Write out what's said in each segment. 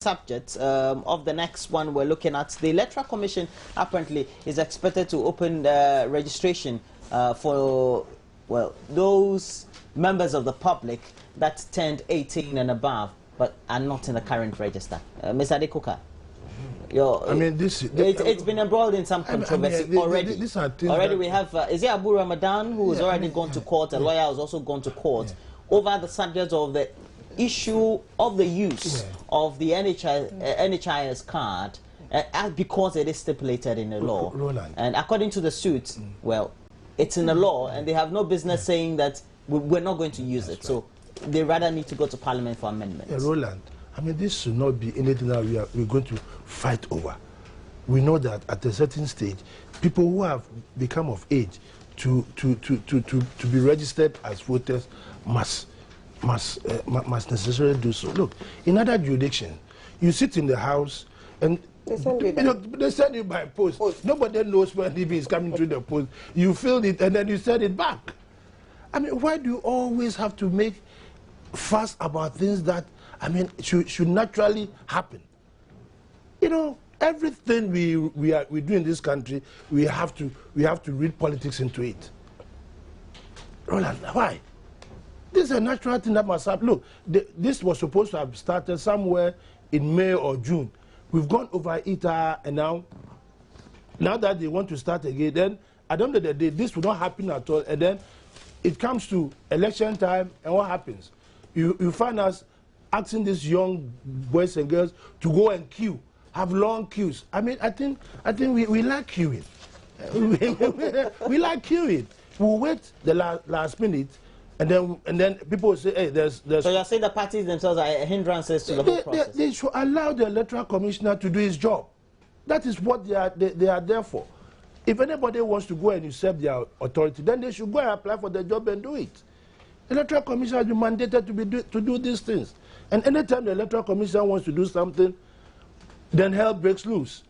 Subjects of the next one we're looking at. The Electoral Commission apparently is expected to open registration for, well, those members of the public that turned 18 and above but are not in the current register. Mr. Adekuka, I mean, it's been embroiled in some controversy already. These are things already we have, is it Abu Ramadan who has already gone to court? A lawyer has also gone to court over the subject of the issue of the use of the NHIS card because it is stipulated in the law. Roland. And according to the suit, well, it's in the law and they have no business saying that we're not going to use it. So they rather need to go to Parliament for amendments. Roland, I mean, this should not be anything that we're going to fight over. We know that at a certain stage, people who have become of age to be registered as voters must necessarily do so. Look, in other jurisdictions, you sit in the house and they send you by post. Nobody knows when DB is coming through the post. You fill it and then you send it back. I mean, why do you always have to make fuss about things that, I mean, should naturally happen? You know, everything we do in this country, we have to read politics into it. Roland, why? This is a natural thing that must happen. Look, this was supposed to have started somewhere in May or June. We've gone over it, and now that they want to start again, then at the end of the day, this will not happen at all. And then it comes to election time, and what happens? You find us asking these young boys and girls to go and queue, have long queues. I mean, I think we like queuing. we like queuing. We'll wait the last minute. And then people will say, hey, there's... So you're saying the parties themselves are hindrances to the whole process? They should allow the electoral commissioner to do his job. That is what they are there for. If anybody wants to go and usurp their authority, then they should go and apply for the job and do it. The electoral commissioner has been mandated to do these things. And anytime the electoral commissioner wants to do something, then hell breaks loose.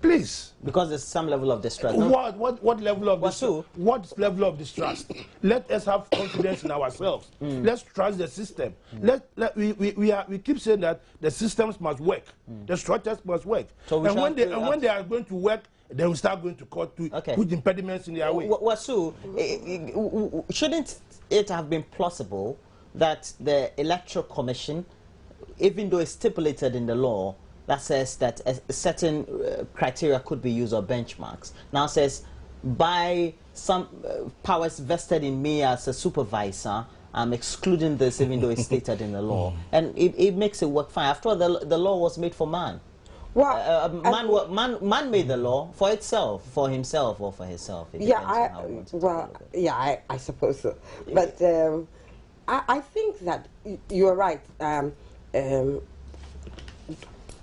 Please. Because there's some level of distrust. What level of distrust? What level of distrust? Let us have confidence in ourselves. Let's trust the system. We keep saying that the systems must work. The structures must work. So when they are going to work, they will start going to court to put impediments in their way. Wasu, shouldn't it have been plausible that the Electoral Commission, even though it's stipulated in the law, that says that a certain criteria could be used or benchmarks, now says by some powers vested in me as a supervisor, I'm excluding this even though it's stated in the law. And it makes it work fine. After all, the law was made for man. Well, man made the law for itself, for himself or for herself. I suppose so. But I think that you're right.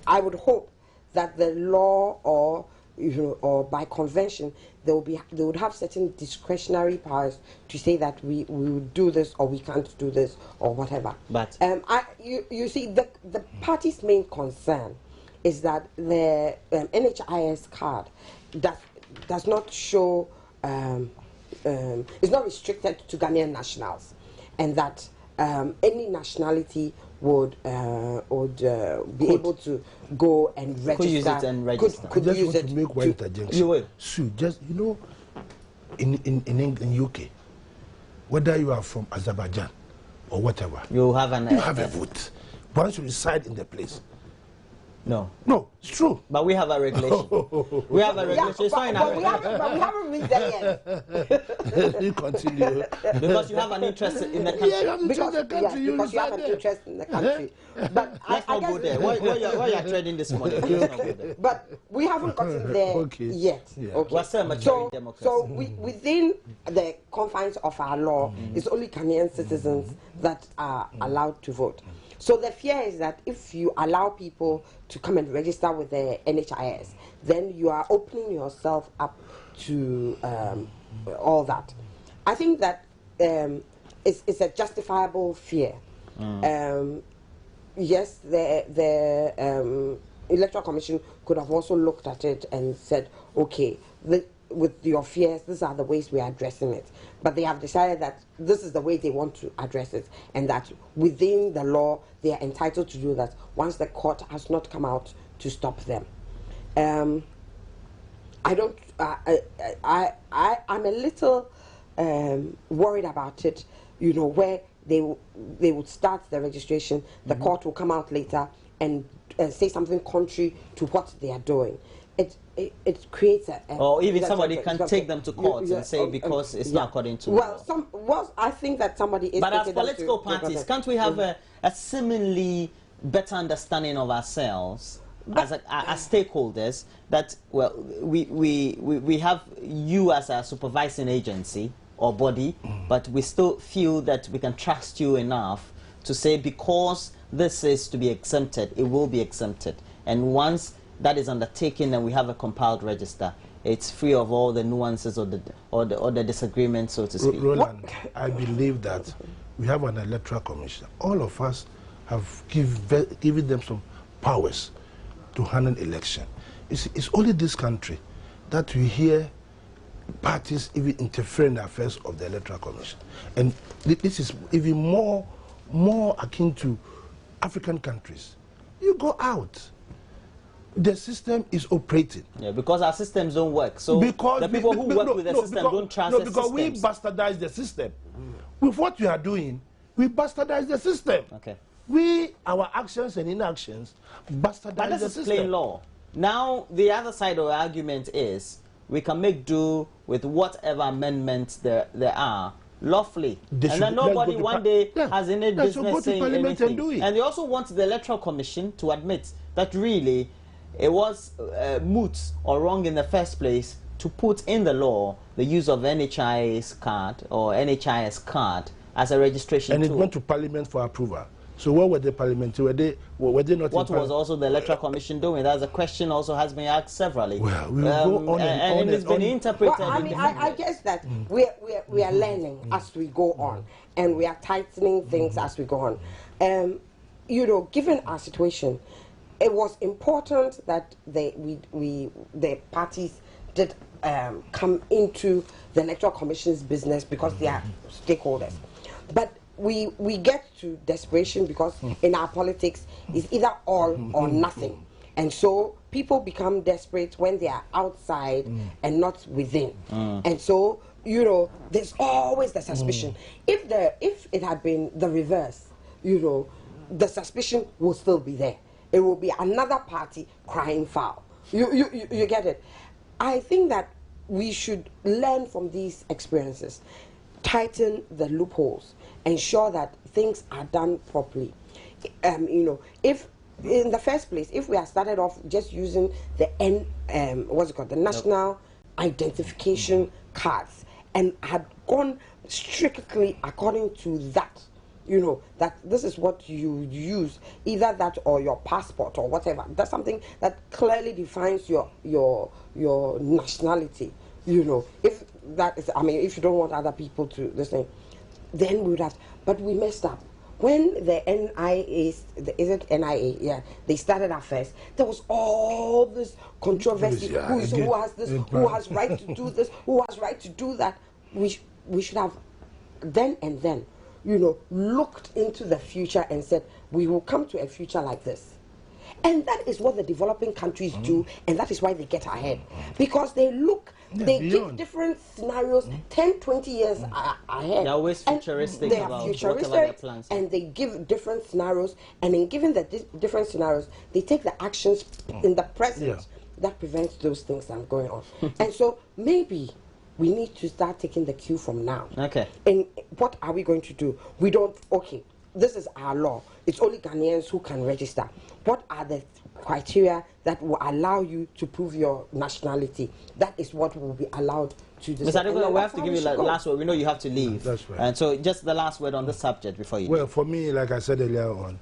I would hope that the law or by convention they would have certain discretionary powers to say that we will do this or we can't do this or whatever. But you see the party's main concern is that the NHIS card does not show is not restricted to Ghanaian nationals, and that any nationality would be able to go and register. Could use it and register. Could use want it to make one interjection. You will. So just, you know, in England, in UK, whether you are from Azerbaijan or whatever, you have a vote. Once you reside in the place. No, it's true. But we have a regulation. We have a regulation. It's fine. But we haven't reached there yet. You continue. Because you have an interest in the country. Yeah, because you have an interest in the country. But let's not go there. Where you are trading this money? Let's not go there. But we haven't gotten there yet. Yeah. Okay. We're still a majority democracy. So within the confines of our law, it's only Ghanaian citizens that are allowed to vote. So the fear is that if you allow people to come and register with the NHIS, then you are opening yourself up to all that. I think that it's a justifiable fear. Yes, the Electoral Commission could have also looked at it and said, okay, with your fears, these are the ways we are addressing it. But they have decided that this is the way they want to address it, and that within the law, they are entitled to do that once the court has not come out to stop them. I don't. I'm a little worried about it. You know, where they would start the registration, the court will come out later and say something contrary to what they are doing. It creates a or even somebody can take them to court and say because it's not according to law. I think that somebody is. But as political parties, can't we have a seemingly better understanding of ourselves as stakeholders? That we have you as a supervising agency or body, but we still feel that we can trust you enough to say because this is to be exempted, it will be exempted, and once that is undertaken and we have a compiled register, it's free of all the nuances or the disagreements, so to speak. Roland, I believe that we have an electoral commission. All of us have given them some powers to handle election. It's only this country that we hear parties even interfere in the affairs of the electoral commission, and this is even more akin to African countries. You go out, the system is operating. Yeah, because our systems don't work. So because the people who work with the system don't trust the system. No, because we bastardize the system. With what we are doing, we bastardize the system. Okay. Our actions and inactions bastardize the system. But this is plain law. Now, the other side of the argument is we can make do with whatever amendments there are lawfully, and then nobody one day has any business saying anything. And they also want the Electoral Commission to admit that really it was moot or wrong in the first place to put in the law the use of NHIS card or NHIS card as a registration tool. And it went to Parliament for approval. So what were the parliamentary? Were they not? What was also the Electoral Commission doing? That's a question also has been asked severally. Well, we will go on and it's been interpreted. Well, I mean, I guess that we are learning as we go on, and we are tightening things as we go on. You know, given our situation, it was important that the parties did come into the Electoral Commission's business because they are stakeholders, but we get to desperation because in our politics it's either all or nothing, and so people become desperate when they are outside and not within, and so you know there's always the suspicion. If it had been the reverse, you know, the suspicion will still be there. It will be another party crying foul. You get it? I think that we should learn from these experiences, tighten the loopholes, ensure that things are done properly. You know, if in the first place, if we had started off just using the the national identification cards, and had gone strictly according to that, you know, that this is what you use, either that or your passport or whatever. That's something that clearly defines your nationality. You know, if that is, I mean, if you don't want other people to listen, then we would have. But we messed up. When the NIA, is it NIA? Yeah, they started affairs. There was all this controversy. Who has this? Who has right to do this? Who has right to do that? We should have then and then, you know, looked into the future and said we will come to a future like this. And that is what the developing countries do, and that is why they get ahead. Because they look, they give different scenarios 10, 20 years ahead. They're always futuristic. They are futuristic, and they give different scenarios, and in giving the different scenarios, they take the actions in the present that prevents those things that are going on. And so maybe we need to start taking the cue from now. Okay. And what are we going to do? We don't, okay, this is our law. It's only Ghanaians who can register. What are the criteria that will allow you to prove your nationality? That is what will be allowed to do. Mr. Adekunle, we have to give you the last word. We know you have to leave. That's right. And so just the last word on the subject before you leave. For me, like I said earlier on,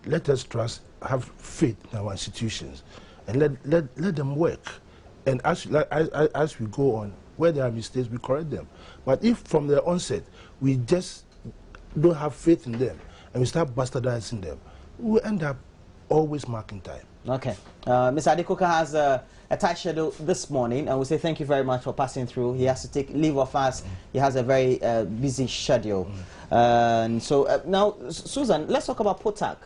let us trust, have faith in our institutions, and let them work. And as we go on, where there are mistakes, we correct them. But if from the onset, we just don't have faith in them, and we start bastardizing them, we'll end up always marking time. Okay. Mr. Adekoka has a tight schedule this morning, and we say thank you very much for passing through. He has to take leave of us. He has a very busy schedule. And so now, Susan, let's talk about POTAC.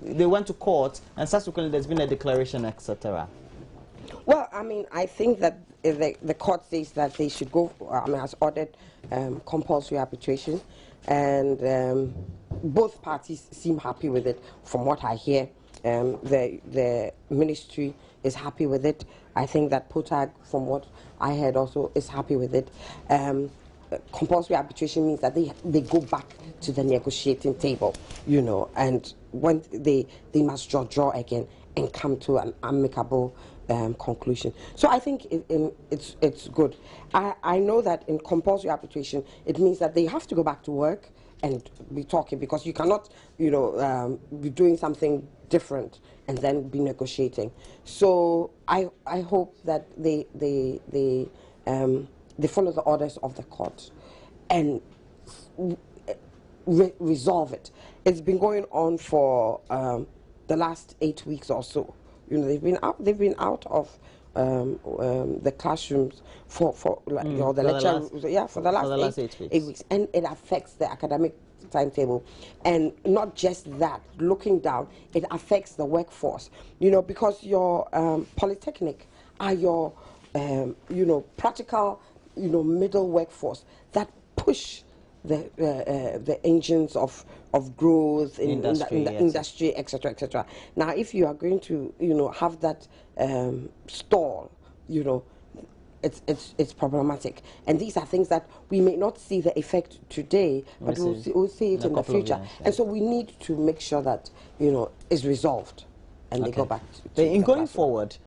They went to court, and subsequently there's been a declaration, etc. Well, I mean, I think that the court says that they should go, has ordered compulsory arbitration, and both parties seem happy with it, from what I hear. The ministry is happy with it. I think that POTAG, from what I heard, also is happy with it. Compulsory arbitration means that they go back to the negotiating table, you know, and when they must draw again and come to an amicable conclusion. So I think it's good. I know that in compulsory arbitration, it means that they have to go back to work and be talking, because you cannot, you know, be doing something different and then be negotiating. So I hope that they follow the orders of the court and resolve it. It's been going on for the last 8 weeks or so. You know, they've been out of the classrooms for like, you know, the lecture, for the last 8 weeks, and it affects the academic timetable. And not just that, looking down, it affects the workforce, you know, because your polytechnic are your you know, practical, you know, middle workforce that push the engines of growth in the industry, etc., etc. Now, if you are going to, you know, have that stall, you know, it's problematic. And these are things that we may not see the effect today, but we'll see it in the future. And so we need to make sure that, you know, it's resolved and they go back to in going forward,